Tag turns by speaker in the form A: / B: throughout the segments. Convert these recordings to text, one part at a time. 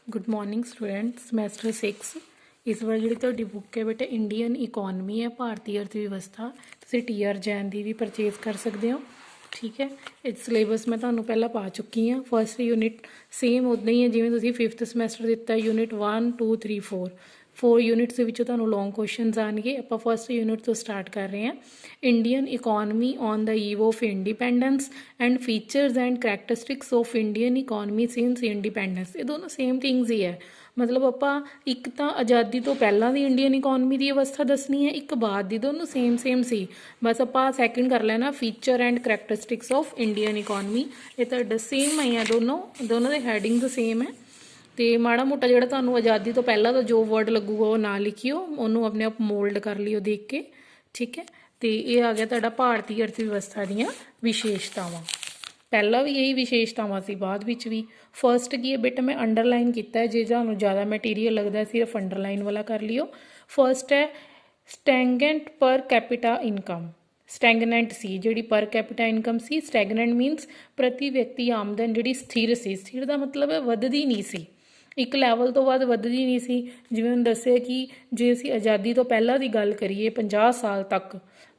A: Good morning student semester 6 ਇਸ ਵਾਰ ਜਿਹੜੀ ਤੁਹਾਡੀ ਬੁੱਕ ਹੈ ਬੇਟਾ ਇੰਡੀਅਨ ਇਕੋਨਮੀ ਹੈ ਭਾਰਤੀ ਅਰਥ ਵਿਵਸਥਾ ਤੁਸੀਂ TR ਜੈਨ ਦੀ ਵੀ ਪਰਚੇਜ਼ ਕਰ ਸਕਦੇ ਹੋ ਠੀਕ ਹੈ ਇਹ ਸਿਲੇਬਸ ਮੈਂ ਤੁਹਾਨੂੰ ਪਹਿਲਾਂ ਪਾ ਚੁੱਕੀ ਹਾਂ ਫਸਟ ਯੂਨਿਟ ਸੇਮ ਉਦਾਂ ਹੀ ਹੈ ਜਿਵੇਂ ਤੁਸੀਂ 5th ਸਮੈਸਟਰ ਦਿੱਤਾ ਯੂਨਿਟ 1 2 3 4 4 ਯੂਨਿਟਸ ਦੇ ਵਿੱਚੋਂ ਤੁਹਾਨੂੰ ਲੌਂਗ ਕੁਐਸਚਨਸ ਆਉਣਗੇ ਆਪਾਂ ਫਸਟ ਯੂਨਿਟ ਤੋਂ ਸਟਾਰਟ ਕਰ ਰਹੇ ਹਾਂ Indian economy on the eve of independence and features and characteristics of Indian economy since independence ਇਹ ਦੋਨੋਂ ਸੇਮ ਥਿੰਗਸ ਹੀ ਹੈ ਮਤਲਬ ਆਪਾਂ ਇੱਕ ਤਾਂ ਆਜ਼ਾਦੀ ਤੋਂ ਪਹਿਲਾਂ ਦੀ ਇੰਡੀਅਨ ਇਕੋਨਮੀ ਦੀ ਅਵਸਥਾ ਦੱਸਣੀ ਹੈ ਇੱਕ ਬਾਅਦ ਦੀ ਦੋਨੋਂ ਸੇਮ ਸੀ ਬਸ ਆਪਾਂ ਸੈਕਿੰਡ ਕਰ ਲੈਣਾ feature and characteristics of Indian economy ਇਹ ਤੁਹਾਡਾ ਸੇਮ ਹੀ ਹੈ ਦੋਨੋਂ ਦੇ ਹੈਡਿੰਗਸ ਸੇਮ ਹੈ ਤੇ ਮਾੜਾ ਮੋਟਾ ਜਿਹੜਾ ਤੁਹਾਨੂੰ ਆਜ਼ਾਦੀ ਤੋਂ ਪਹਿਲਾਂ ਦਾ ਜੋ ਵਰਡ ਲੱਗੂਗਾ ਉਹ ਨਾ ਲਿਖਿਓ ਉਹਨੂੰ ਆਪਣੇ ਆਪ ਮੋਲਡ ਕਰ ਲਿਓ ਦੇਖ ਕੇ ਠੀਕ ਹੈ ਤੇ ਇਹ ਆ ਗਿਆ ਤੁਹਾਡਾ ਭਾਰਤੀ ਅਰਥ ਵਿਵਸਥਾ ਦੀਆਂ ਵਿਸ਼ੇਸ਼ਤਾਵਾਂ ਪਹਿਲਾਂ ਵੀ ਇਹੀ ਵਿਸ਼ੇਸ਼ਤਾਵਾਂ ਸੀ ਬਾਅਦ ਵਿੱਚ ਵੀ ਫਰਸਟ ਕੀ ਹੈ ਬੇਟਾ ਮੈਂ ਅੰਡਰਲਾਈਨ ਕੀਤਾ ਹੈ ਜੇ ਤੁਹਾਨੂੰ ਜ਼ਿਆਦਾ ਮਟੀਰੀਅਲ ਲੱਗਦਾ ਸਿਰਫ ਅੰਡਰਲਾਈਨ ਵਾਲਾ ਕਰ ਲਿਓ ਫਰਸਟ ਹੈ ਸਟੈਗਨੈਂਟ ਪਰ ਕੈਪੀਟਾ ਇਨਕਮ ਸਟੈਗਨੈਂਟ ਸੀ ਜਿਹੜੀ ਪਰ ਕੈਪੀਟਾ ਇਨਕਮ ਸੀ ਸਟੈਗਨੈਂਟ ਮੀਨਸ ਪ੍ਰਤੀ ਵਿਅਕਤੀ ਆਮਦਨ ਜਿਹੜੀ ਸਥਿਰ ਸੀ ਸਥਿਰ ਦਾ ਮਤਲਬ ਹੈ ਵੱਧਦੀ ਨਹੀਂ ਸੀ ਇੱਕ ਲੈਵਲ ਤੋਂ ਬਾਅਦ ਵੱਧਦੀ ਨਹੀਂ ਸੀ ਜਿਵੇਂ ਹੁਣ ਦੱਸਿਆ ਕਿ ਜੇ ਅਸੀਂ ਆਜ਼ਾਦੀ ਤੋਂ ਪਹਿਲਾਂ ਦੀ ਗੱਲ ਕਰੀਏ 50 ਸਾਲ ਤੱਕ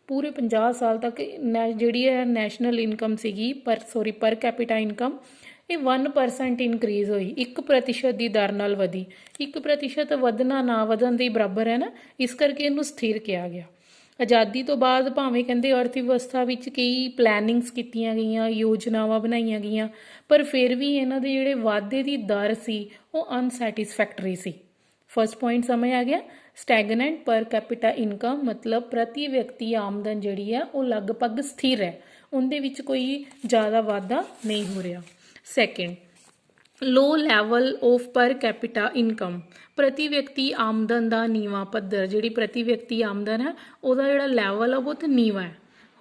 A: ਪੂਰੇ 50 ਸਾਲ ਤੱਕ ਜਿਹੜੀ ਹੈ ਨੈਸ਼ਨਲ ਇਨਕਮ ਸੀਗੀ ਪਰ ਕੈਪੀਟਾ ਇਨਕਮ ਇਹ 1% ਇਨਕਰੀਜ਼ ਹੋਈ 1% ਦੀ ਦਰ ਨਾਲ ਵਧੀ 1% ਵਧਣਾ ਨਾ ਵਧਣ ਦੇ ਬਰਾਬਰ ਹੈ ਨਾ ਇਸ ਕਰਕੇ ਇਹਨੂੰ ਸਥਿਰ ਕਿਹਾ ਗਿਆ ਆਜ਼ਾਦੀ ਤੋਂ ਬਾਅਦ ਭਾਵੇਂ ਕਹਿੰਦੇ ਅਰਥ ਵਿਵਸਥਾ ਵਿੱਚ ਕਈ ਪਲੈਨਿੰਗਸ ਕੀਤੀਆਂ ਗਈਆਂ ਯੋਜਨਾਵਾਂ ਬਣਾਈਆਂ ਗਈਆਂ ਪਰ ਫਿਰ ਵੀ ਇਹਨਾਂ ਦੇ ਜਿਹੜੇ ਵਾਧੇ ਦੀ ਦਰ ਸੀ ਉਹ ਅਨਸੈਟਿਸਫੈਕਟਰੀ ਸੀ ਫਸਟ ਪੁਆਇੰਟ ਸਮਝ ਆ ਗਿਆ ਸਟੈਗਨੈਂਟ ਪਰ ਕੈਪੀਟਾ ਇਨਕਮ ਮਤਲਬ ਪ੍ਰਤੀ ਵਿਅਕਤੀ ਆਮਦਨ ਜਿਹੜੀ ਹੈ ਉਹ ਲਗਭਗ ਸਥਿਰ ਹੈ ਉਹਦੇ ਵਿੱਚ ਕੋਈ ਜ਼ਿਆਦਾ ਵਾਧਾ ਨਹੀਂ ਹੋ ਰਿਹਾ ਸੈਕਿੰਡ ਲੋ ਲੈਵਲ ਆਫ ਪਰ ਕੈਪੀਟਾ ਇਨਕਮ ਪ੍ਰਤੀ ਵਿਅਕਤੀ ਆਮਦਨ ਦਾ ਨੀਵਾਂ ਪੱਧਰ ਜਿਹੜੀ ਪ੍ਰਤੀ ਵਿਅਕਤੀ ਆਮਦਨ ਹੈ ਉਹਦਾ ਜਿਹੜਾ ਲੈਵਲ ਆ ਬਹੁਤ ਨੀਵਾਂ ਹੈ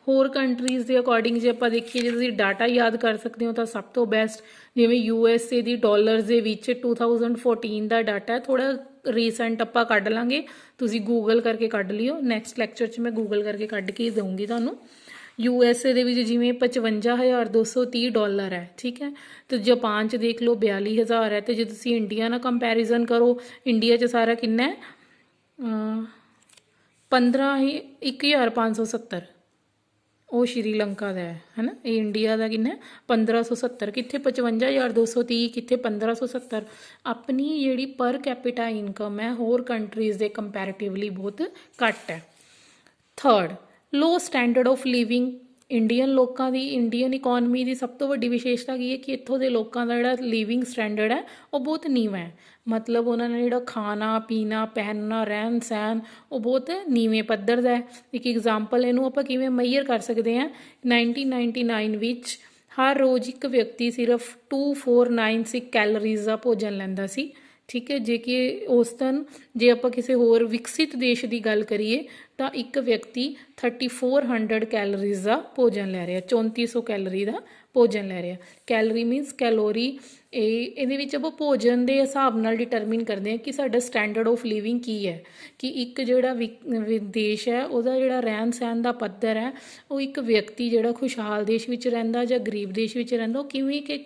A: ਹੋਰ ਕੰਟਰੀਜ਼ ਦੇ ਅਕੋਰਡਿੰਗ ਜੇ ਆਪਾਂ ਦੇਖੀਏ ਜੇ ਤੁਸੀਂ ਡਾਟਾ ਯਾਦ ਕਰ ਸਕਦੇ ਹੋ ਤਾਂ ਸਭ ਤੋਂ ਬੈਸਟ ਜਿਵੇਂ USA ਦੀ ਡਾਲਰਸ ਦੇ ਵਿੱਚ 2014 ਦਾ ਡਾਟਾ ਹੈ ਥੋੜਾ ਰੀਸੈਂਟ ਆਪਾਂ ਕੱਢ ਲਾਂਗੇ ਤੁਸੀਂ ਗੂਗਲ ਕਰਕੇ ਕੱਢ ਲਿਓ ਨੈਕਸਟ ਲੈਕਚਰ 'ਚ ਮੈਂ ਗੂਗਲ ਕਰਕੇ ਕੱਢ ਕੇ ਦਊਂਗੀ ਤੁਹਾਨੂੰ USA ਦੇ ਵਿੱਚ ਜਿਵੇਂ 55,230 ਡਾਲਰ ਹੈ ਠੀਕ ਹੈ ਤੇ ਜਾਪਾਨ 'ਚ ਦੇਖ ਲਓ 42,000 ਹੈ ਤੇ ਜੇ ਤੁਸੀਂ ਇੰਡੀਆ ਨਾਲ ਕੰਪੈਰੀਜ਼ਨ ਕਰੋ ਇੰਡੀਆ 'ਚ ਸਾਰਾ ਕਿੰਨਾ ਹੈ 1,570 ਉਹ ਸ਼੍ਰੀਲੰਕਾ ਦਾ ਹੈ ਨਾ ਇਹ ਇੰਡੀਆ ਦਾ ਕਿੰਨਾ 1570 ਕਿੱਥੇ 55,230 ਕਿੱਥੇ 1570 ਆਪਣੀ ਜਿਹੜੀ ਪਰ ਕੈਪੀਟਾ ਇਨਕਮ ਹੈ ਹੋਰ ਕੰਟਰੀਜ਼ ਦੇ ਕੰਪੈਰੀਟਿਵਲੀ ਬਹੁਤ ਘੱਟ ਹੈ third low standard of living Indian ਲੋਕਾਂ ਦੀ ਇੰਡੀਅਨ ਇਕੋਨਮੀ ਦੀ ਸਭ ਤੋਂ ਵੱਡੀ ਵਿਸ਼ੇਸ਼ਤਾ ਕੀ ਹੈ ਕਿ ਇੱਥੋਂ ਦੇ ਲੋਕਾਂ ਦਾ ਜਿਹੜਾ ਲਿਵਿੰਗ ਸਟੈਂਡਰਡ ਹੈ ਉਹ ਬਹੁਤ ਨੀਵਾਂ ਹੈ ਮਤਲਬ ਉਹਨਾਂ ਨੇ ਜਿਹੜਾ ਖਾਣਾ ਪੀਣਾ ਪਹਿਨਣਾ ਰਹਿਣ ਸਹਿਣ ਉਹ ਬਹੁਤ ਨੀਵੇਂ ਪੱਧਰ ਦਾ ਹੈ ਇੱਕ ਐਗਜ਼ਾਮਪਲ ਇਹਨੂੰ ਆਪਾਂ ਕਿਵੇਂ ਮੇਜਰ ਕਰ ਸਕਦੇ ਹਾਂ 1999 ਵਿੱਚ ਹਰ ਰੋਜ਼ ਇੱਕ ਵਿਅਕਤੀ ਸਿਰਫ 2496 ਕੈਲੋਰੀਜ਼ ਦਾ ਭੋਜਨ ਲੈਂਦਾ ਸੀ ਠੀਕ ਹੈ ਜੇ ਕਿ ਔਸਤਨ ਜੇ ਆਪਾਂ ਕਿਸੇ ਹੋਰ ਵਿਕਸਿਤ ਦੇਸ਼ ਦੀ ਗੱਲ ਕਰੀਏ ਤਾਂ ਇੱਕ ਵਿਅਕਤੀ 3400 ਕੈਲੋਰੀਜ਼ ਦਾ ਭੋਜਨ ਲੈ ਰਿਹਾ 3400 ਕੈਲੋਰੀ ਦਾ ਭੋਜਨ ਲੈ ਰਿਹਾ ਕੈਲੋਰੀ ਮੀਨਸ ਕੈਲੋਰੀ ਇਹਦੇ ਵਿੱਚ ਆਪਾਂ ਭੋਜਨ ਦੇ ਹਿਸਾਬ ਨਾਲ ਡਿਟਰਮਿਨ ਕਰਦੇ ਹਾਂ ਕਿ ਸਾਡਾ ਸਟੈਂਡਰਡ ਆਫ ਲਿਵਿੰਗ ਕੀ ਹੈ ਕਿ ਇੱਕ ਜਿਹੜਾ ਦੇਸ਼ ਹੈ ਉਹਦਾ ਜਿਹੜਾ ਰਹਿਣ ਸਹਿਣ ਦਾ ਪੱਧਰ ਹੈ ਉਹ ਇੱਕ ਵਿਅਕਤੀ ਜਿਹੜਾ ਖੁਸ਼ਹਾਲ ਦੇਸ਼ ਵਿੱਚ ਰਹਿੰਦਾ ਜਾਂ ਗਰੀਬ ਦੇਸ਼ ਵਿੱਚ ਰਹਿੰਦਾ ਉਹ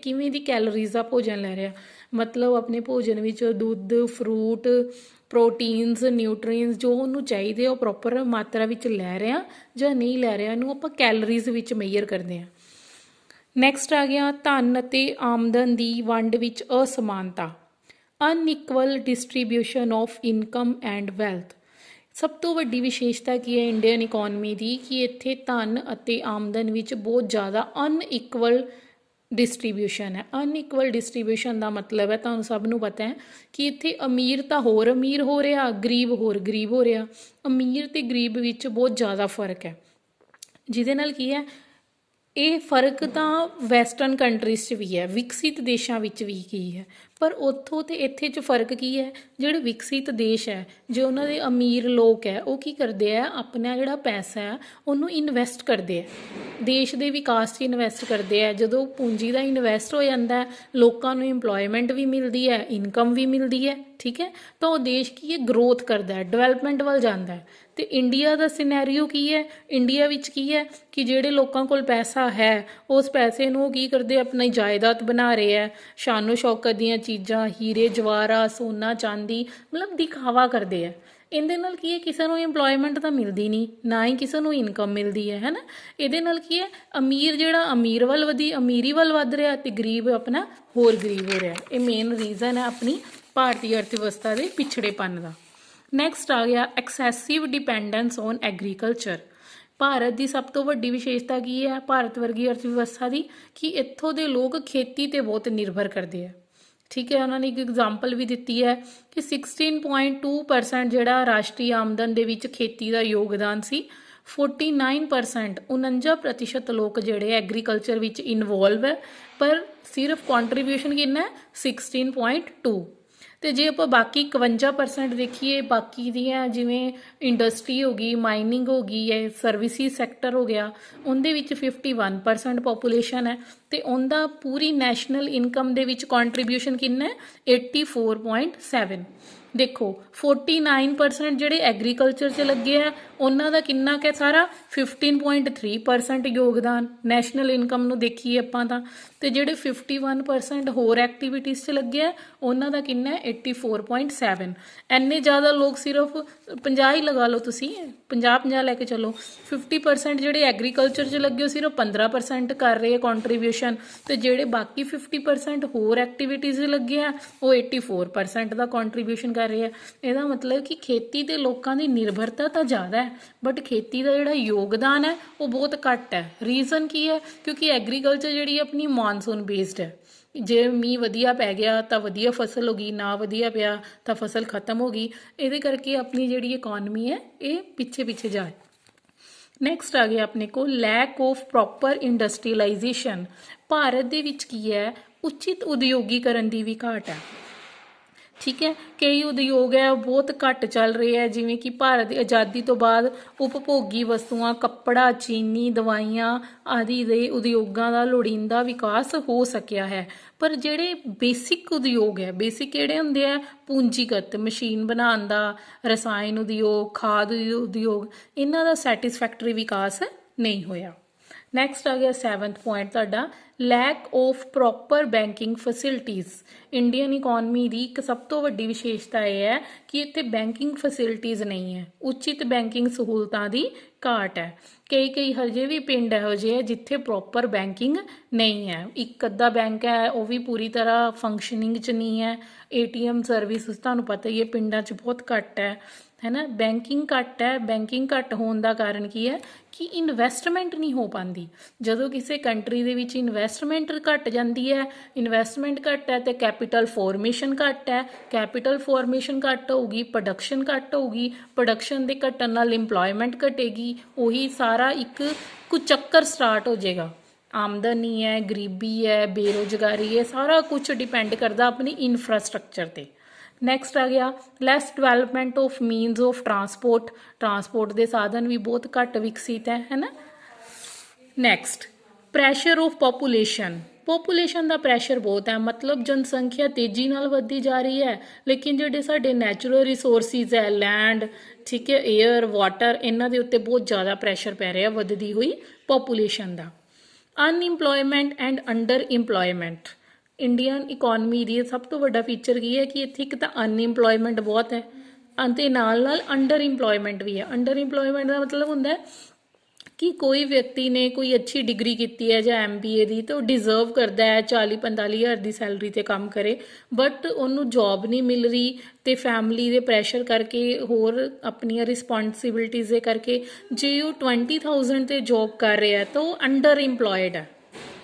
A: ਕਿਵੇਂ ਦੀ ਕੈਲੋਰੀਜ਼ ਦਾ ਭੋਜਨ ਲੈ ਰਿਹਾ ਮਤਲਬ ਆਪਣੇ ਭੋਜਨ ਵਿੱਚ ਦੁੱਧ ਫਰੂਟ ਪ੍ਰੋਟੀਨਸ ਨਿਊਟਰੀਐਂਟਸ ਜੋ ਉਹਨੂੰ ਚਾਹੀਦੇ ਉਹ ਪ੍ਰੋਪਰ ਮਾਤਰਾ ਵਿੱਚ ਲੈ ਰਿਹਾ ਜਾਂ ਨਹੀਂ ਲੈ ਰਿਹਾ ਇਹਨੂੰ ਆਪਾਂ ਕੈਲੋਰੀਜ਼ ਵਿੱਚ ਮੇਜਰ ਕਰਦੇ ਹਾਂ ਨੈਕਸਟ ਆ ਗਿਆ ਧਨ ਅਤੇ ਆਮਦਨ ਦੀ ਵੰਡ ਵਿੱਚ ਅਸਮਾਨਤਾ unequal distribution of income and wealth ਸਭ ਤੋਂ ਵੱਡੀ ਵਿਸ਼ੇਸ਼ਤਾ ਕੀ ਹੈ ਇੰਡੀਅਨ ਇਕੋਨਮੀ ਦੀ ਕਿ ਇੱਥੇ ਧਨ ਅਤੇ ਆਮਦਨ ਵਿੱਚ ਬਹੁਤ ਜ਼ਿਆਦਾ ਅਨਇਕੁਅਲ ਡਿਸਟ੍ਰੀਬਿਊਸ਼ਨ ਹੈ ਅਨਇਕੁਅਲ ਡਿਸਟ੍ਰੀਬਿਊਸ਼ਨ ਦਾ ਮਤਲਬ ਹੈ ਤੁਹਾਨੂੰ ਸਭ ਨੂੰ ਪਤਾ ਹੈ ਕਿ ਇੱਥੇ ਅਮੀਰ ਤਾਂ ਹੋਰ ਅਮੀਰ ਹੋ ਰਿਹਾ ਗਰੀਬ ਹੋਰ ਗਰੀਬ ਹੋ ਰਿਹਾ ਅਮੀਰ ਅਤੇ ਗਰੀਬ ਵਿੱਚ ਬਹੁਤ ਜ਼ਿਆਦਾ ਫਰਕ ਹੈ ਜਿਹਦੇ ਨਾਲ ਕੀ ਹੈ ਇਹ ਫਰਕ ਤਾਂ ਵੈਸਟਰਨ ਕੰਟਰੀਜ਼ 'ਚ ਵੀ ਹੈ ਵਿਕਸਿਤ ਦੇਸ਼ਾਂ ਵਿੱਚ ਵੀ ਕੀ ਹੈ ਪਰ ਉੱਥੋਂ ਅਤੇ ਇੱਥੇ 'ਚ ਫਰਕ ਕੀ ਹੈ ਜਿਹੜੇ ਵਿਕਸਿਤ ਦੇਸ਼ ਹੈ ਜੋ ਉਹਨਾਂ ਦੇ ਅਮੀਰ ਲੋਕ ਹੈ ਉਹ ਕੀ ਕਰਦੇ ਆ ਆਪਣਾ ਜਿਹੜਾ ਪੈਸਾ ਹੈ ਉਹਨੂੰ ਇਨਵੈਸਟ ਕਰਦੇ ਆ ਦੇਸ਼ ਦੇ ਵਿਕਾਸ 'ਚ ਇਨਵੈਸਟ ਕਰਦੇ ਆ ਜਦੋਂ ਪੂੰਜੀ ਦਾ ਇਨਵੈਸਟ ਹੋ ਜਾਂਦਾ ਲੋਕਾਂ ਨੂੰ ਇੰਪਲੋਇਮੈਂਟ ਵੀ ਮਿਲਦੀ ਹੈ ਇਨਕਮ ਵੀ ਮਿਲਦੀ ਹੈ ਠੀਕ ਹੈ ਤਾਂ ਉਹ ਦੇਸ਼ ਕੀ ਹੈ ਗਰੋਥ ਕਰਦਾ ਹੈ ਡਿਵੈਲਪਮੈਂਟ ਵੱਲ ਜਾਂਦਾ ਹੈ ਤੇ ਇੰਡੀਆ ਦਾ ਸਿਨੈਰੀਓ ਕੀ ਹੈ, ਇੰਡੀਆ ਵਿੱਚ ਕੀ ਹੈ ਕਿ ਜਿਹੜੇ ਲੋਕਾਂ ਕੋਲ ਪੈਸਾ ਹੈ ਉਸ ਪੈਸੇ ਨੂੰ ਉਹ ਕੀ ਕਰਦੇ, ਆਪਣੀ ਜਾਇਦਾਦ ਬਣਾ ਰਹੇ ਹੈ, ਸ਼ਾਨੋ ਸ਼ੌਕਤ ਦੀਆਂ ਚੀਜ਼ਾਂ, ਹੀਰੇ ਜਵਾਹਰਾਤ, ਸੋਨਾ ਚਾਂਦੀ, ਮਤਲਬ ਦਿਖਾਵਾ ਕਰਦੇ ਹੈ। ਇਹਦੇ ਨਾਲ ਕੀ ਹੈ, ਕਿਸੇ ਨੂੰ ਇੰਪਲੋਇਮੈਂਟ ਤਾਂ ਮਿਲਦੀ ਨਹੀਂ, ਨਾ ਹੀ ਕਿਸੇ ਨੂੰ ਇਨਕਮ ਮਿਲਦੀ ਹੈ ਨਾ। ਇਹਦੇ ਨਾਲ ਕੀ ਹੈ, ਅਮੀਰ ਜਿਹੜਾ ਅਮੀਰ ਵੱਲ ਅਮੀਰੀ ਵੱਲ ਵੱਧ ਰਿਹਾ ਤੇ ਗਰੀਬ ਆਪਣਾ ਹੋਰ ਗਰੀਬ ਹੋ ਰਿਹਾ। ਇਹ ਮੇਨ ਰੀਜ਼ਨ ਹੈ ਆਪਣੀ ਭਾਰਤੀ ਅਰਥ ਵਿਵਸਥਾ ਦੇ ਪਿਛੜੇਪਨ ਦਾ। ਨੈਕਸਟ ਆ ਗਿਆ excessive dependence on agriculture. Bharat ਦੀ ਸਭ ਤੋਂ ਵੱਡੀ ਵਿਸ਼ੇਸ਼ਤਾ ਕੀ ਹੈ ਭਾਰਤ ਵਰਗੀ ਅਰਥ ਵਿਵਸਥਾ ਦੀ, ਕਿ ਇੱਥੋਂ ਦੇ ਲੋਕ ਖੇਤੀ ਤੇ ਬਹੁਤ ਨਿਰਭਰ ਕਰਦੇ ਆ। ਠੀਕ ਹੈ, ਉਹਨਾਂ ਨੇ ਇੱਕ ਐਗਜ਼ਾਮਪਲ ਵੀ ਦਿੱਤੀ ਹੈ ਕਿ 16.2% ਜਿਹੜਾ ਰਾਸ਼ਟਰੀ ਆਮਦਨ ਦੇ ਵਿੱਚ ਖੇਤੀ ਦਾ ਯੋਗਦਾਨ ਸੀ। 49% 49% ਲੋਕ ਜਿਹੜੇ ਐਗਰੀਕਲਚਰ ਵਿੱਚ ਇਨਵੋਲਵ ਹੈ, ਪਰ ਸਿਰਫ ਕੰਟਰੀਬਿਊਸ਼ਨ ਕਿੰਨਾ ਹੈ 16.2। ਤੇ ਜੇ ਆਪਾਂ ਬਾਕੀ 51% ਦੇਖੀਏ, ਬਾਕੀ ਦੀਆਂ ਜਿਵੇਂ ਇੰਡਸਟਰੀ ਹੋ ਗਈ, ਮਾਈਨਿੰਗ ਹੋ ਗਈ ਹੈ, ਸਰਵਿਸਿਜ਼ ਸੈਕਟਰ ਹੋ ਗਿਆ, ਉਹਦੇ ਵਿੱਚ 51% ਪੋਪੂਲੇਸ਼ਨ ਹੈ ਤੇ ਉਹਦਾ ਪੂਰੀ ਨੈਸ਼ਨਲ ਇਨਕਮ ਦੇ ਵਿੱਚ ਕੰਟਰੀਬਿਊਸ਼ਨ ਕਿੰਨਾ ਹੈ 84.7। ਦੇਖੋ 49% ਜਿਹੜੇ ਐਗਰੀਕਲਚਰ 'ਚ ਲੱਗੇ ਆ ਉਹਨਾਂ ਦਾ ਕਿੰਨਾ ਕੁ ਸਾਰਾ 15.3% ਯੋਗਦਾਨ ਨੈਸ਼ਨਲ ਇਨਕਮ ਨੂੰ ਦੇਖੀਏ ਆਪਾਂ ਤਾਂ, ਤੇ ਜਿਹੜੇ 51% ਹੋਰ ਐਕਟੀਵਿਟੀਜ਼ 'ਚ ਲੱਗੇ ਆ ਉਹਨਾਂ ਦਾ ਕਿੰਨਾ 84.7। ਇੰਨੇ ਜ਼ਿਆਦਾ ਲੋਕ ਸਿਰਫ 50 ਹੀ ਲਗਾ ਲਓ ਤੁਸੀਂ, 50 ਲੈ ਕੇ ਚਲੋ। 50% ਜਿਹੜੇ ਐਗਰੀਕਲਚਰ 'ਚ ਲੱਗੇ ਉਹ ਸਿਰਫ 15% ਕਰ ਰਹੇ ਆ ਕੰਟਰੀਬਿਊਸ਼ਨ, ਤੇ ਜਿਹੜੇ ਬਾਕੀ 50% ਹੋਰ ਐਕਟੀਵਿਟੀਜ਼ ਲੱਗੇ ਆ ਉਹ 84% ਦਾ ਕੰਟਰੀਬਿਊਸ਼ਨ ਕਰ ਰਹੇ ਆ। ਇਹਦਾ ਮਤਲਬ ਕਿ ਖੇਤੀ ਤੇ ਲੋਕਾਂ ਦੀ ਨਿਰਭਰਤਾ ਤਾਂ ਜ਼ਿਆਦਾ ਹੈ, ਬਟ ਖੇਤੀ ਦਾ ਜਿਹੜਾ ਯੋਗਦਾਨ ਹੈ ਉਹ ਬਹੁਤ ਘੱਟ ਹੈ। ਰੀਜ਼ਨ ਕੀ ਹੈ, ਕਿਉਂਕਿ ਐਗਰੀਕਲਚਰ ਜਿਹੜੀ ਆਪਣੀ ਮਾਨਸੂਨ ਬੇਸਡ ਹੈ। ਜੇ ਮੀਂਹ ਵਧੀਆ ਪੈ ਗਿਆ ਤਾਂ ਵਧੀਆ ਫਸਲ ਹੋ ਗਈ, ਨਾ ਵਧੀਆ ਪਿਆ ਤਾਂ ਫਸਲ ਖਤਮ ਹੋ ਗਈ। ਇਹਦੇ ਕਰਕੇ ਆਪਣੀ ਜਿਹੜੀ ਇਕੋਨਮੀ ਹੈ ਇਹ ਪਿੱਛੇ ਜਾ। ਨੈਕਸਟ ਆ ਗਿਆ ਆਪਣੇ ਕੋਲ ਲੈਕ ਆਫ ਪ੍ਰੋਪਰ ਇੰਡਸਟਰੀਅਲਾਈਜੇਸ਼ਨ। ਭਾਰਤ ਦੇ ਵਿੱਚ ਕੀ ਹੈ, ਉਚਿਤ ਉਦਯੋਗੀਕਰਨ ਦੀ ਵੀ ਘਾਟ ਹੈ। ਠੀਕ ਹੈ, ਕਈ ਉਦਯੋਗ ਹੈ ਉਹ ਬਹੁਤ ਘੱਟ ਚੱਲ ਰਹੇ ਹੈ, ਜਿਵੇਂ ਕਿ ਭਾਰਤ ਦੀ ਆਜ਼ਾਦੀ ਤੋਂ ਬਾਅਦ ਉਪਭੋਗੀ ਵਸਤੂਆਂ, ਕੱਪੜਾ, ਚੀਨੀ, ਦਵਾਈਆਂ ਆਦਿ ਦੇ ਉਦਯੋਗਾਂ ਦਾ ਲੋੜੀਂਦਾ ਵਿਕਾਸ ਹੋ ਸਕਿਆ ਹੈ, ਪਰ ਜਿਹੜੇ ਬੇਸਿਕ ਉਦਯੋਗ ਹੈ, ਬੇਸਿਕ ਕਿਹੜੇ ਹੁੰਦੇ ਆ, ਪੂੰਜੀਗਤ ਮਸ਼ੀਨ ਬਣਾਉਣ ਦਾ, ਰਸਾਇਣ ਉਦਯੋਗ, ਖਾਦ ਉਦਯੋਗ, ਇਹਨਾਂ ਦਾ ਸੈਟਿਸਫੈਕਟਰੀ ਵਿਕਾਸ ਨਹੀਂ ਹੋਇਆ। ਨੈਕਸਟ ਆ ਗਿਆ 7th ਪੁਆਇੰਟ ਤੁਹਾਡਾ lack of proper banking facilities. Indian economy ਦੀ ਇੱਕ ਸਭ ਤੋਂ ਵੱਡੀ ਵਿਸ਼ੇਸ਼ਤਾ ਇਹ ਹੈ ਕਿ ਇੱਥੇ ਬੈਂਕਿੰਗ ਫੈਸਿਲਿਟੀਜ਼ ਨਹੀਂ ਹੈ, ਉਚਿਤ ਬੈਂਕਿੰਗ ਸਹੂਲਤਾਂ ਦੀ ਘਾਟ ਹੈ। ਕਈ ਹਜੇ ਵੀ ਪਿੰਡ ਇਹੋ ਜਿਹੇ ਹੈ ਜਿੱਥੇ ਪ੍ਰੋਪਰ ਬੈਂਕਿੰਗ ਨਹੀਂ ਹੈ। ਇੱਕ ਅੱਧਾ ਬੈਂਕ ਹੈ ਉਹ ਵੀ ਪੂਰੀ ਤਰ੍ਹਾਂ ਫੰਕਸ਼ਨਿੰਗ 'ਚ ਨਹੀਂ ਹੈ। ATM ਸਰਵਿਸ ਤੁਹਾਨੂੰ ਪਤਾ ਹੀ ਹੈ ਪਿੰਡਾਂ 'ਚ ਬਹੁਤ ਘੱਟ ਹੈ ਨਾ। ਬੈਂਕਿੰਗ ਘੱਟ ਹੈ। ਬੈਂਕਿੰਗ ਘੱਟ ਹੋਣ ਦਾ ਕਾਰਨ ਕੀ ਹੈ ਕਿ ਇਨਵੈਸਟਮੈਂਟ ਨਹੀਂ ਹੋ ਪਾਉਂਦੀ। ਜਦੋਂ ਕਿਸੇ ਕੰਟਰੀ ਦੇ ਵਿੱਚ ਇਨਵੈਸਟਮੈਂਟ ਘੱਟ ਜਾਂਦੀ ਹੈ, ਇਨਵੈਸਟਮੈਂਟ ਘੱਟ ਹੈ ਤੇ ਕੈਪੀਟਲ ਫਾਰਮੇਸ਼ਨ ਘੱਟ ਹੈ। ਕੈਪੀਟਲ ਫਾਰਮੇਸ਼ਨ ਘੱਟ ਹੋਊਗੀ, ਪ੍ਰੋਡਕਸ਼ਨ ਘੱਟ ਹੋਊਗੀ, ਪ੍ਰੋਡਕਸ਼ਨ ਦੇ ਘਟਣ ਨਾਲ ਇੰਪਲੋਇਮੈਂਟ ਘਟੇਗੀ। ਉਹੀ ਸਾਰਾ ਇੱਕ ਕੁਚੱਕਰ ਸਟਾਰਟ ਹੋ ਜਾਏਗਾ। ਆਮਦਨੀ ਹੈ, ਗਰੀਬੀ ਹੈ, ਬੇਰੁਜ਼ਗਾਰੀ ਹੈ, ਸਾਰਾ ਕੁਝ ਡਿਪੈਂਡ ਕਰਦਾ ਆਪਣੀ ਇਨਫਰਾਸਟ੍ਰਕਚਰ 'ਤੇ। ਨੈਕਸਟ ਆ ਗਿਆ less development of means of transport ਦੇ ਸਾਧਨ ਵੀ ਬਹੁਤ ਘੱਟ ਵਿਕਸਿਤ ਹੈ ਨਾ। ਨੈਕਸਟ ਪ੍ਰੈਸ਼ਰ ਆਫ ਪੋਪੂਲੇਸ਼ਨ ਦਾ ਪ੍ਰੈਸ਼ਰ ਬਹੁਤ ਹੈ, ਮਤਲਬ ਜਨਸੰਖਿਆ ਤੇਜ਼ੀ ਨਾਲ ਵੱਧਦੀ ਜਾ ਰਹੀ ਹੈ, ਲੇਕਿਨ ਜਿਹੜੇ ਸਾਡੇ ਨੈਚੁਰਲ ਰਿਸੋਰਸਿਸ ਹੈ, ਲੈਂਡ, ਠੀਕ ਹੈ, ਏਅਰ, ਵਾਟਰ, ਇਹਨਾਂ ਦੇ ਉੱਤੇ ਬਹੁਤ ਜ਼ਿਆਦਾ ਪ੍ਰੈਸ਼ਰ ਪੈ ਰਿਹਾ ਵੱਧਦੀ ਹੋਈ population the. Unemployment and under employment. Indian economy ਦੀ ਸਭ ਤੋਂ ਵੱਡਾ ਫੀਚਰ ਕੀ ਹੈ ਕਿ ਇੱਥੇ ਇੱਕ ਤਾਂ ਅਨਇੰਪਲੋਇਮੈਂਟ ਬਹੁਤ ਹੈ ਅਤੇ ਨਾਲ ਅੰਡਰ ਇੰਪਲੋਇਮੈਂਟ ਵੀ ਹੈ। ਅੰਡਰ ਇੰਪਲੋਇਮੈਂਟ ਦਾ ਮਤਲਬ ਹੁੰਦਾ ਕਿ ਕੋਈ ਵਿਅਕਤੀ ਨੇ ਕੋਈ ਅੱਛੀ ਡਿਗਰੀ ਕੀਤੀ ਹੈ ਜਾਂ MBA ਦੀ, ਤਾਂ ਉਹ ਡਿਜ਼ਰਵ ਕਰਦਾ ਹੈ 40-45 ਹਜ਼ਾਰ ਦੀ ਸੈਲਰੀ 'ਤੇ ਕੰਮ ਕਰੇ, ਬਟ ਉਹਨੂੰ ਜੋਬ ਨਹੀਂ ਮਿਲ ਰਹੀ ਅਤੇ ਫੈਮਿਲੀ ਦੇ ਪ੍ਰੈਸ਼ਰ ਕਰਕੇ, ਹੋਰ ਆਪਣੀਆਂ ਰਿਸਪੋਂਸਿਬਿਲਿਟੀਜ਼ ਦੇ ਕਰਕੇ ਜੇ ਉਹ 20,000 'ਤੇ ਜੋਬ ਕਰ ਰਿਹਾ ਤਾਂ ਉਹ ਅੰਡਰ ਇੰਪਲੋਇਡ ਹੈ।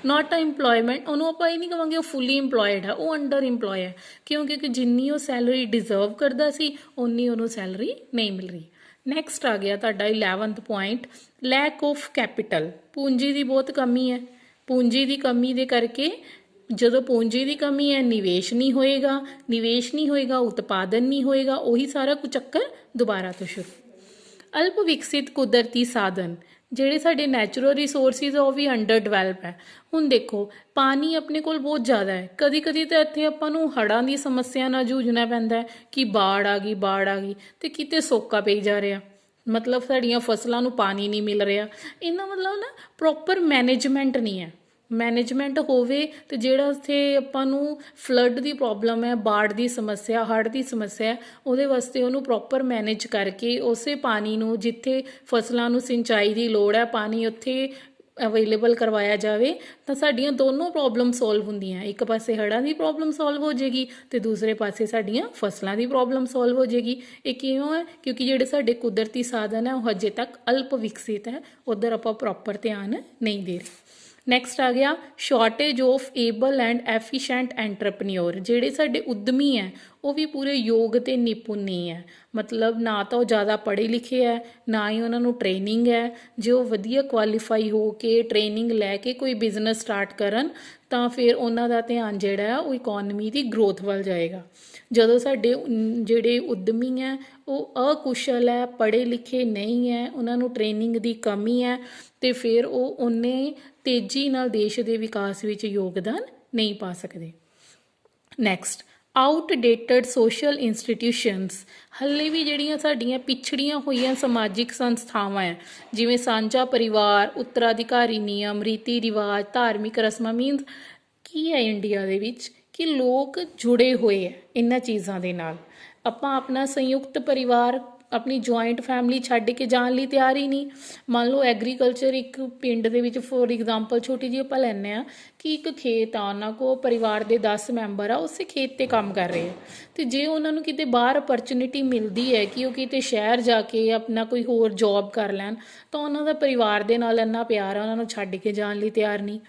A: ਨਾਟ ਅ ਇੰਪਲੋਇਮੈਂਟ, ਉਹਨੂੰ ਆਪਾਂ ਇਹ ਨਹੀਂ ਕਹਾਂਗੇ ਉਹ ਫੁੱਲੀ ਇੰਪਲੋਇਡ ਹੈ, ਉਹ ਅੰਡਰ ਇੰਪਲੋਏ ਹੈ। ਕਿਉਂਕਿ ਜਿੰਨੀ ਉਹ ਸੈਲਰੀ ਡਿਜ਼ਰਵ ਕਰਦਾ ਸੀ ਉਨੀ ਉਹਨੂੰ ਸੈਲਰੀ ਨਹੀਂ ਮਿਲ ਰਹੀ। ਨੈਕਸਟ ਆ ਗਿਆ ਤੁਹਾਡਾ 11th point lack of capital. ਪੂੰਜੀ ਦੀ ਬਹੁਤ ਕਮੀ ਹੈ। ਪੂੰਜੀ ਦੀ ਕਮੀ ਦੇ ਕਰਕੇ ਜਦੋਂ ਪੂੰਜੀ ਦੀ ਕਮੀ ਹੈ ਨਿਵੇਸ਼ ਨਹੀਂ ਹੋਏਗਾ, ਉਤਪਾਦਨ ਨਹੀਂ ਹੋਏਗਾ, ਉਹੀ ਸਾਰਾ ਕੁ ਚੱਕਰ ਦੁਬਾਰਾ ਤੋਂ ਸ਼ੁਰੂ। ਅਲਪ ਵਿਕਸਿਤ ਕੁਦਰਤੀ ਸਾਧਨ, ਜਿਹੜੇ ਸਾਡੇ ਨੈਚੁਰਲ ਰਿਸੋਰਸਿਸ ਉਹ ਵੀ ਅੰਡਰ ਡਿਵੈਲਪ ਹੈ। ਹੁਣ ਦੇਖੋ ਪਾਣੀ ਆਪਣੇ ਕੋਲ ਬਹੁਤ ਜ਼ਿਆਦਾ ਹੈ, ਕਦੀ ਤਾਂ ਇੱਥੇ ਆਪਾਂ ਨੂੰ ਹੜ੍ਹਾਂ ਦੀ ਸਮੱਸਿਆ ਨਾਲ ਜੂਝਣਾ ਪੈਂਦਾ ਹੈ ਕਿ ਬਾੜ ਆ ਗਈ ਤੇ ਕਿਤੇ ਸੋਕਾ ਪਈ ਜਾ ਰਿਹਾ। ਮਤਲਬ ਸਾਡੀਆਂ ਫਸਲਾਂ ਨੂੰ ਪਾਣੀ ਨਹੀਂ ਮਿਲ ਰਿਹਾ। ਇਹਦਾ ਮਤਲਬ ਨਾ ਪ੍ਰੋਪਰ ਮੈਨੇਜਮੈਂਟ ਨਹੀਂ ਹੈ। ਮੈਨੇਜਮੈਂਟ ਹੋਵੇ ਤੇ ਜਿਹੜਾ ਉੱਥੇ ਆਪਾਂ ਨੂੰ ਫਲੱਡ ਦੀ ਪ੍ਰੋਬਲਮ ਹੈ, ਬਾੜ ਦੀ ਸਮੱਸਿਆ, ਹੜ੍ਹ ਦੀ ਸਮੱਸਿਆ ਹੈ, ਉਹਦੇ ਵਾਸਤੇ ਉਹਨੂੰ ਪ੍ਰੋਪਰ ਮੈਨੇਜ ਕਰਕੇ ਉਸੇ ਪਾਣੀ ਨੂੰ ਜਿੱਥੇ ਫਸਲਾਂ ਨੂੰ ਸਿੰਚਾਈ ਦੀ ਲੋੜ ਹੈ ਪਾਣੀ ਉੱਥੇ ਅਵੇਲੇਬਲ ਕਰਵਾਇਆ ਜਾਵੇ ਤਾਂ ਸਾਡੀਆਂ ਦੋਨੋਂ ਪ੍ਰੋਬਲਮ ਸੋਲਵ ਹੁੰਦੀਆਂ। ਇੱਕ ਪਾਸੇ ਹੜ੍ਹਾਂ ਦੀ ਪ੍ਰੋਬਲਮ ਸੋਲਵ ਹੋ ਜਾਏਗੀ ਅਤੇ ਦੂਸਰੇ ਪਾਸੇ ਸਾਡੀਆਂ ਫਸਲਾਂ ਦੀ ਪ੍ਰੋਬਲਮ ਸੋਲਵ ਹੋ ਜਾਏਗੀ। ਇਹ ਕਿਉਂ ਹੈ? ਕਿਉਂਕਿ ਜਿਹੜੇ ਸਾਡੇ ਕੁਦਰਤੀ ਸਾਧਨ ਹੈ ਉਹ ਹਜੇ ਤੱਕ ਅਲਪ ਵਿਕਸਿਤ ਹੈ, ਉੱਧਰ ਆਪਾਂ ਪ੍ਰੋਪਰ ਧਿਆਨ ਨਹੀਂ ਦੇ ਰਹੇ। ਨੈਕਸਟ ਆ ਗਿਆ shortage of able and efficient entrepreneur. ਜਿਹੜੇ ਸਾਡੇ ਉਦਮੀ ਹੈ ਉਹ ਵੀ ਪੂਰੇ ਯੋਗ ਅਤੇ ਨਿਪੁੰਨ ਨਹੀਂ ਹੈ। ਮਤਲਬ ਨਾ ਤਾਂ ਉਹ ਜ਼ਿਆਦਾ ਪੜ੍ਹੇ ਲਿਖੇ ਹੈ, ਨਾ ਹੀ ਉਹਨਾਂ ਨੂੰ ਟ੍ਰੇਨਿੰਗ ਹੈ। ਜੇ ਉਹ ਵਧੀਆ ਕੁਆਲੀਫਾਈ ਹੋ ਕੇ ਟ੍ਰੇਨਿੰਗ ਲੈ ਕੇ ਕੋਈ ਬਿਜ਼ਨਸ ਸਟਾਰਟ ਕਰਨ ਤਾਂ ਫਿਰ ਉਹਨਾਂ ਦਾ ਧਿਆਨ ਜਿਹੜਾ ਹੈ ਉਹ ਇਕੋਨਮੀ ਦੀ ਗਰੋਥ ਵੱਲ ਜਾਏਗਾ। ਜਦੋਂ ਸਾਡੇ ਜਿਹੜੇ ਉਦਮੀ ਹੈ ਉਹ ਅਕੁਸ਼ਲ ਹੈ, ਪੜ੍ਹੇ ਲਿਖੇ ਨਹੀਂ ਹੈ, ਉਹਨਾਂ ਨੂੰ ਟ੍ਰੇਨਿੰਗ ਦੀ ਕਮੀ ਹੈ ਅਤੇ ਫਿਰ ਉਹ ਉਨੇ ਤੇਜ਼ੀ ਨਾਲ ਦੇਸ਼ ਦੇ ਵਿਕਾਸ ਵਿੱਚ ਯੋਗਦਾਨ ਨਹੀਂ ਪਾ ਸਕਦੇ। Next outdated social institutions. ਹਾਲੇ ਵੀ ਜਿਹੜੀਆਂ ਸਾਡੀਆਂ ਪਿਛੜੀਆਂ ਹੋਈਆਂ ਸਮਾਜਿਕ ਸੰਸਥਾਵਾਂ ਹੈ ਜਿਵੇਂ ਸਾਂਝਾ ਪਰਿਵਾਰ, ਉੱਤਰਾਧਿਕਾਰੀ ਨਿਯਮ, ਰੀਤੀ ਰਿਵਾਜ, ਧਾਰਮਿਕ ਰਸਮਾਂ ਮੀਨਸ ਕੀ ਹੈ ਇੰਡੀਆ ਦੇ ਵਿੱਚ ਕਿ ਲੋਕ ਜੁੜੇ ਹੋਏ ਹੈ ਇਹਨਾਂ ਚੀਜ਼ਾਂ ਦੇ ਨਾਲ। ਆਪਾਂ ਆਪਣਾ ਸੰਯੁਕਤ ਪਰਿਵਾਰ, ਆਪਣੀ ਜੁਆਇੰਟ ਫੈਮਿਲੀ ਛੱਡ ਕੇ ਜਾਣ ਲਈ ਤਿਆਰ ਹੀ ਨਹੀਂ। ਮੰਨ ਲਓ ਐਗਰੀਕਲਚਰ ਇੱਕ ਪਿੰਡ ਦੇ ਵਿੱਚ ਫੋਰ ਐਗਜ਼ਾਮਪਲ ਛੋਟੀ ਜਿਹੀ ਆਪਾਂ ਲੈਂਦੇ ਹਾਂ ਕਿ ਇੱਕ ਖੇਤ ਆ, ਉਹਨਾਂ ਕੋਲ ਪਰਿਵਾਰ ਦੇ 10 ਮੈਂਬਰ ਆ, ਉਸੇ ਖੇਤ 'ਤੇ ਕੰਮ ਕਰ ਰਹੇ ਆ ਅਤੇ ਜੇ ਉਹਨਾਂ ਨੂੰ ਕਿਤੇ ਬਾਹਰ ਅਪਰਚੁਨਿਟੀ ਮਿਲਦੀ ਹੈ ਕਿ ਉਹ ਕਿਤੇ ਸ਼ਹਿਰ ਜਾ ਕੇ ਆਪਣਾ ਕੋਈ ਹੋਰ ਜੋਬ ਕਰ ਲੈਣ ਤਾਂ ਉਹਨਾਂ ਦਾ ਪਰਿਵਾਰ ਦੇ ਨਾਲ ਇੰਨਾ ਪਿਆਰ ਆ, ਉਹਨਾਂ ਨੂੰ ਛੱਡ ਕੇ ਜਾਣ ਲਈ ਤਿਆਰ ਨਹੀਂ।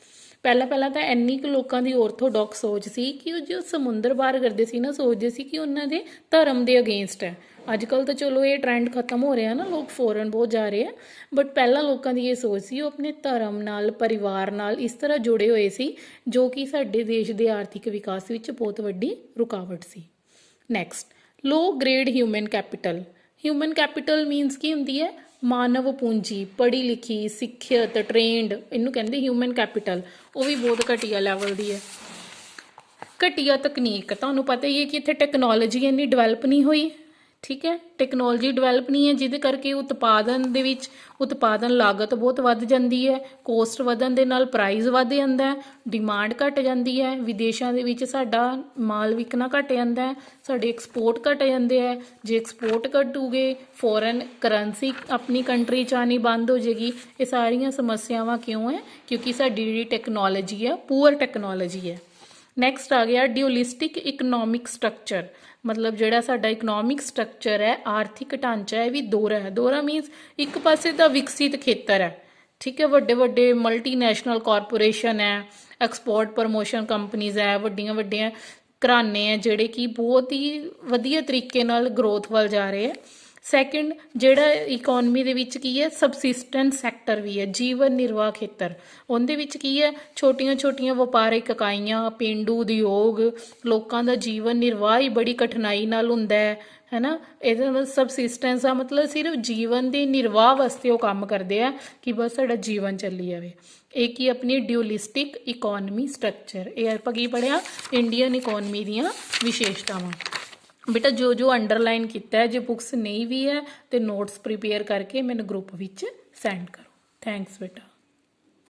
A: ਪਹਿਲਾਂ ਤਾਂ ਇੰਨੀ ਕੁ ਲੋਕਾਂ ਦੀ ਔਰਥੋਡਾਕਸ ਸੋਚ ਸੀ ਕਿ ਉਹ ਜੋ ਸਮੁੰਦਰ ਪਾਰ ਕਰਦੇ ਸੀ ਨਾ, ਸੋਚਦੇ ਸੀ ਕਿ ਉਹਨਾਂ ਦੇ ਧਰਮ ਦੇ ਅਗੇਂਸਟ ਹੈ। ਅੱਜ ਕੱਲ੍ਹ ਤਾਂ ਚਲੋ ਇਹ ਟਰੈਂਡ ਖਤਮ ਹੋ ਰਿਹਾ ਨਾ, ਲੋਕ ਫੋਰਨ ਬਹੁਤ ਜਾ ਰਹੇ ਆ, ਬਟ ਪਹਿਲਾਂ ਲੋਕਾਂ ਦੀ ਇਹ ਸੋਚ ਸੀ ਉਹ ਆਪਣੇ ਧਰਮ ਨਾਲ, ਪਰਿਵਾਰ ਨਾਲ ਇਸ ਤਰ੍ਹਾਂ ਜੁੜੇ ਹੋਏ ਸੀ ਜੋ ਕਿ ਸਾਡੇ ਦੇਸ਼ ਦੇ ਆਰਥਿਕ ਵਿਕਾਸ ਵਿੱਚ ਬਹੁਤ ਵੱਡੀ ਰੁਕਾਵਟ ਸੀ। Next low grade human capital. Human capital means ਕੀ ਹੁੰਦੀ ਹੈ? ਮਾਨਵ ਪੂੰਜੀ, ਪੜ੍ਹੀ ਲਿਖੀ, ਸਿੱਖਿਅਤ, ਟ੍ਰੇਨਡ, ਇਹਨੂੰ ਕਹਿੰਦੇ ਹਿਊਮਨ ਕੈਪੀਟਲ। ਉਹ ਵੀ ਬਹੁਤ ਘਟੀਆ ਲੈਵਲ ਦੀ ਹੈ। ਘਟੀਆ ਤਕਨੀਕ, ਤੁਹਾਨੂੰ ਪਤਾ ਹੀ ਹੈ ਕਿ ਇੱਥੇ ਟੈਕਨੋਲੋਜੀ ਇੰਨੀ ਡਿਵੈਲਪ ਨਹੀਂ ਹੋਈ, ਠੀਕ ਹੈ, ਟੈਕਨੋਲੋਜੀ ਡਿਵੈਲਪ ਨਹੀਂ ਹੈ ਜਿਹਦੇ ਕਰਕੇ ਉਤਪਾਦਨ ਦੇ ਵਿੱਚ ਉਤਪਾਦਨ ਲਾਗਤ ਬਹੁਤ ਵੱਧ ਜਾਂਦੀ ਹੈ। ਕੋਸਟ ਵਧਣ ਦੇ ਨਾਲ ਪ੍ਰਾਈਜ਼ ਵੱਧ ਜਾਂਦਾ ਹੈ, ਡਿਮਾਂਡ ਘੱਟ ਜਾਂਦੀ ਹੈ, ਵਿਦੇਸ਼ਾਂ ਦੇ ਵਿੱਚ ਸਾਡਾ ਮਾਲ ਵਿਕਣਾ ਘੱਟ ਜਾਂਦਾ ਹੈ, ਸਾਡੇ ਐਕਸਪੋਰਟ ਘੱਟ ਜਾਂਦੇ ਹੈ। ਜੇ ਐਕਸਪੋਰਟ ਘਟੂਗੇ ਫੋਰਨ ਕਰੰਸੀ ਆਪਣੀ ਕੰਟਰੀ 'ਚ ਆਉਣੀ ਬੰਦ ਹੋ ਜਾਏਗੀ। ਇਹ ਸਾਰੀਆਂ ਸਮੱਸਿਆਵਾਂ ਕਿਉਂ ਹੈ? ਕਿਉਂਕਿ ਸਾਡੀ ਜਿਹੜੀ ਟੈਕਨੋਲੋਜੀ ਹੈ ਪੂਅਰ ਟੈਕਨੋਲੋਜੀ ਹੈ। ਨੈਕਸਟ ਆ ਗਿਆ ਡਿਊਲਿਸਟਿਕ ਇਕਨੋਮਿਕ ਸਟਰਕਚਰ। ਮਤਲਬ ਜਿਹੜਾ ਸਾਡਾ ਇਕਨੋਮਿਕ ਸਟਰਕਚਰ ਹੈ, ਆਰਥਿਕ ਢਾਂਚਾ ਹੈ ਵੀ ਦੋਹਰਾ ਹੈ। ਦੋਹਰਾ ਮੀਨਸ ਇੱਕ ਪਾਸੇ ਤਾਂ ਵਿਕਸਿਤ ਖੇਤਰ ਹੈ, ਠੀਕ ਹੈ, ਵੱਡੇ ਵੱਡੇ ਮਲਟੀਨੈਸ਼ਨਲ ਕਾਰਪੋਰੇਸ਼ਨ ਹੈ, ਐਕਸਪੋਰਟ ਪ੍ਰਮੋਸ਼ਨ ਕੰਪਨੀਜ਼ ਹੈ, ਵੱਡੀਆਂ ਵੱਡੀਆਂ ਘਰਾਣੇ ਹੈ ਜਿਹੜੇ ਕਿ ਬਹੁਤ ਹੀ ਵਧੀਆ ਤਰੀਕੇ ਨਾਲ ਗਰੋਥ ਵੱਲ ਜਾ ਰਹੇ ਹੈ। ਸੈਕਿੰਡ ਜਿਹੜਾ ਇਕੋਨਮੀ ਦੇ ਵਿੱਚ ਕੀ ਹੈ? ਸਬਸਿਸਟੈਂਟ ਸੈਕਟਰ ਵੀ ਹੈ, ਜੀਵਨ ਨਿਰਵਾਹ ਖੇਤਰ। ਉਹਦੇ ਵਿੱਚ ਕੀ ਹੈ? ਛੋਟੀਆਂ ਛੋਟੀਆਂ ਵਪਾਰਕ ਇਕਾਈਆਂ, ਪੇਂਡੂ ਉਦਯੋਗ, ਲੋਕਾਂ ਦਾ ਜੀਵਨ ਨਿਰਵਾਹ ਹੀ ਬੜੀ ਕਠਿਨਾਈ ਨਾਲ ਹੁੰਦਾ ਹੈ ਨਾ। ਇਹਦਾ ਮਤਲਬ ਸਬਸਿਸਟੈਂਸ ਦਾ ਮਤਲਬ ਸਿਰਫ ਜੀਵਨ ਦੇ ਨਿਰਵਾਹ ਵਾਸਤੇ ਉਹ ਕੰਮ ਕਰਦੇ ਆ ਕਿ ਬਸ ਸਾਡਾ ਜੀਵਨ ਚੱਲੀ ਜਾਵੇ। ਇਹ ਕੀ? ਆਪਣੀ ਡਿਊਲਿਸਟਿਕ ਇਕੋਨਮੀ ਸਟਰਕਚਰ। ਇਹ ਆਪਾਂ ਕੀ ਪੜ੍ਹਿਆ? ਇੰਡੀਅਨ ਇਕੋਨਮੀ ਦੀਆਂ ਵਿਸ਼ੇਸ਼ਤਾਵਾਂ। ਬੇਟਾ ਜੋ ਅੰਡਰਲਾਈਨ ਕੀਤਾ ਹੈ, ਜੇ ਬੁੱਕਸ ਨਹੀਂ ਵੀ ਹੈ ਤੇ ਨੋਟਸ ਪ੍ਰੀਪੇਅਰ ਕਰਕੇ ਮੈਨੂੰ ਗਰੁੱਪ ਵਿੱਚ ਸੈਂਡ ਕਰੋ। ਥੈਂਕਸ ਬੇਟਾ।